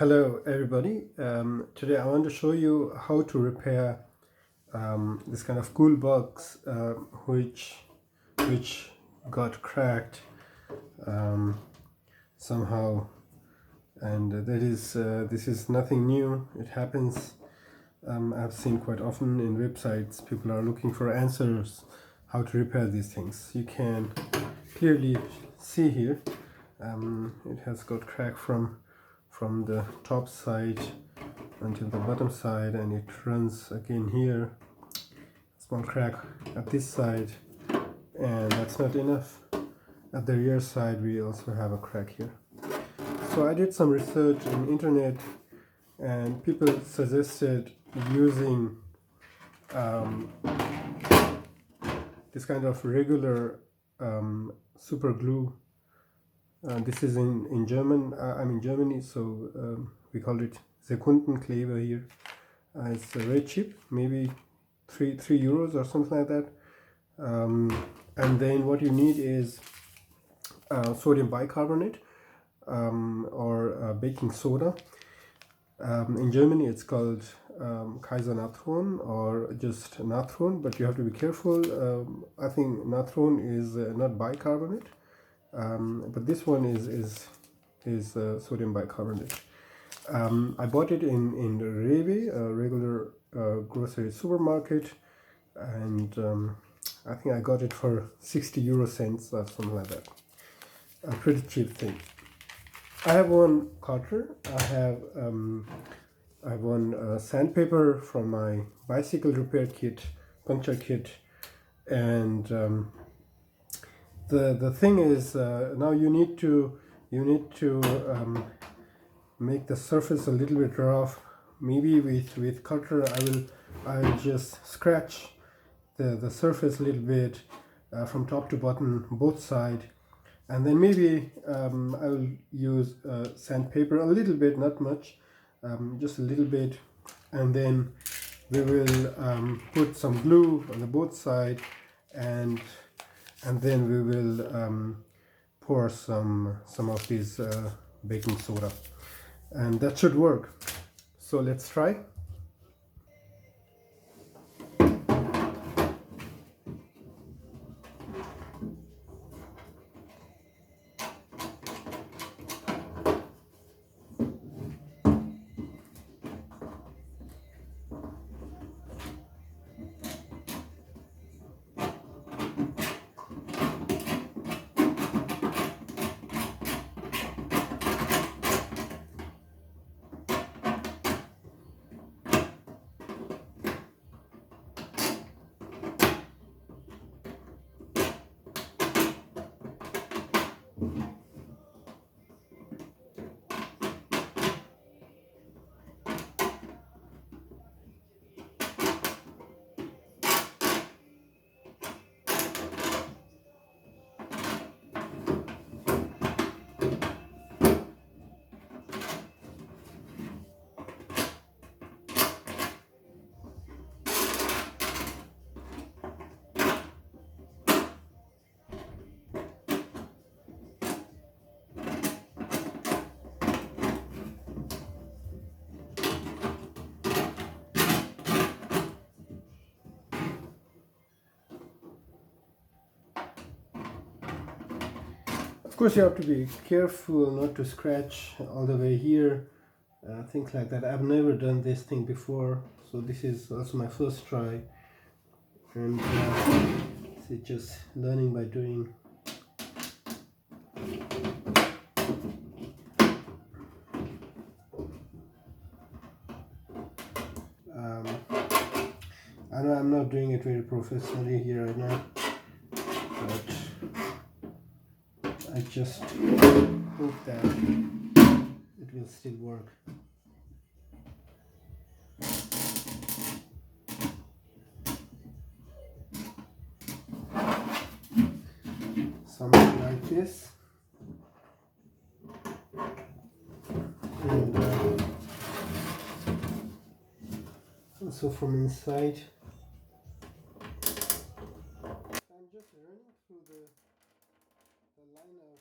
Hello everybody. Today I want to show you how to repair this kind of cool box which got cracked somehow, and this is nothing new. It happens. I've seen quite often in websites. People are looking for answers how to repair these things. You can clearly see here. It has got crack from the top side until the bottom side, and it runs again here. Small crack at this side, and that's not enough. At the rear side we also have a crack here. So I did some research on the internet, and people suggested using this kind of regular super glue. This is in German. I'm in Germany, so we call it Sekundenkleber here. It's very cheap, maybe 3 euros or something like that. And then what you need is sodium bicarbonate or baking soda. In Germany it's called Kaiser natron or just natron, but you have to be careful. I think natron is not bicarbonate, but this one is sodium bicarbonate. I bought it in the Rewe, a regular grocery supermarket, and I think I got it for 60 euro cents or something like that. A pretty cheap thing. I have one cutter. I have one sandpaper from my bicycle repair kit, puncture kit, and the thing is, now you need to make the surface a little bit rough. Maybe with cutter I'll just scratch the surface a little bit from top to bottom, both sides, and then maybe I'll use sandpaper a little bit, not much, just a little bit, and then we will put some glue on the both side, and then we will pour some of these baking soda, and that should work. So let's try. Of course, you have to be careful not to scratch all the way here, things like that. I've never done this thing before, so this is also my first try, and it's just learning by doing. I know I'm not doing it very professionally here right now, but I just hope that it will still work. Something like this, and also from inside. I'm just running through the line of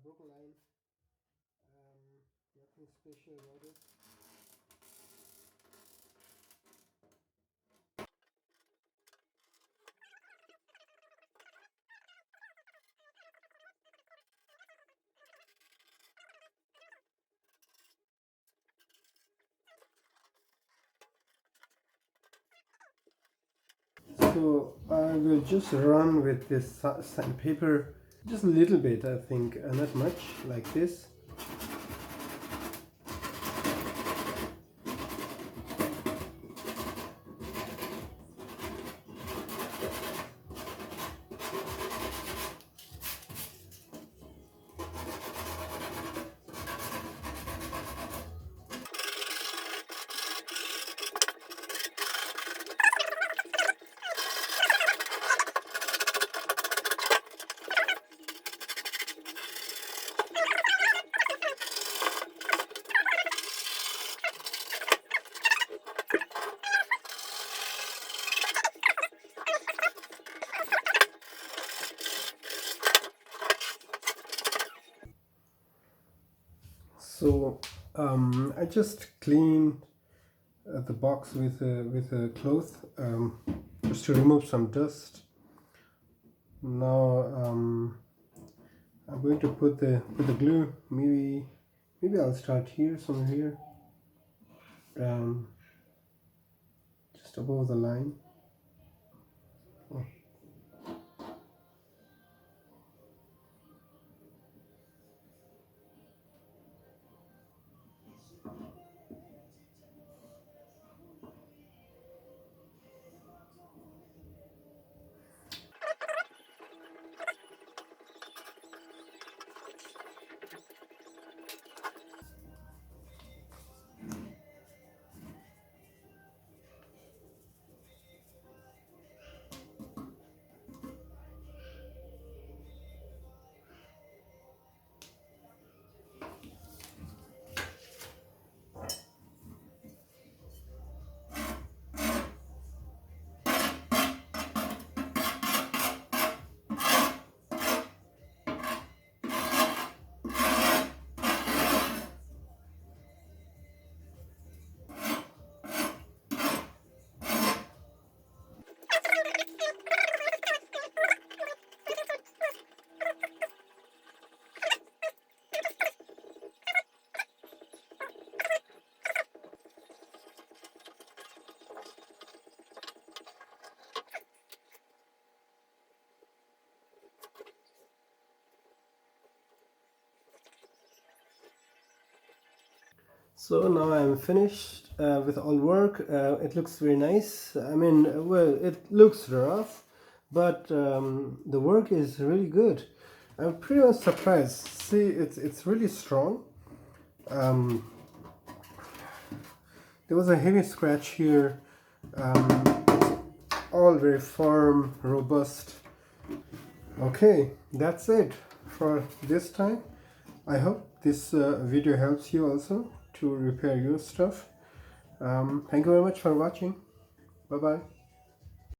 broken line. Nothing special about it. So I will just run with this sandpaper just a little bit, I think, not much, like this. So I just cleaned the box with a cloth, just to remove some dust. Now I'm going to put the glue. Maybe I'll start here, somewhere here, just above the line. Oh. So now I'm finished with all work. It looks very nice. I mean, well, it looks rough, but the work is really good. I'm pretty much surprised. See, it's really strong. There was a heavy scratch here. All very firm, robust. Okay, that's it for this time. I hope this video helps you also to repair your stuff. Thank you very much for watching. Bye bye.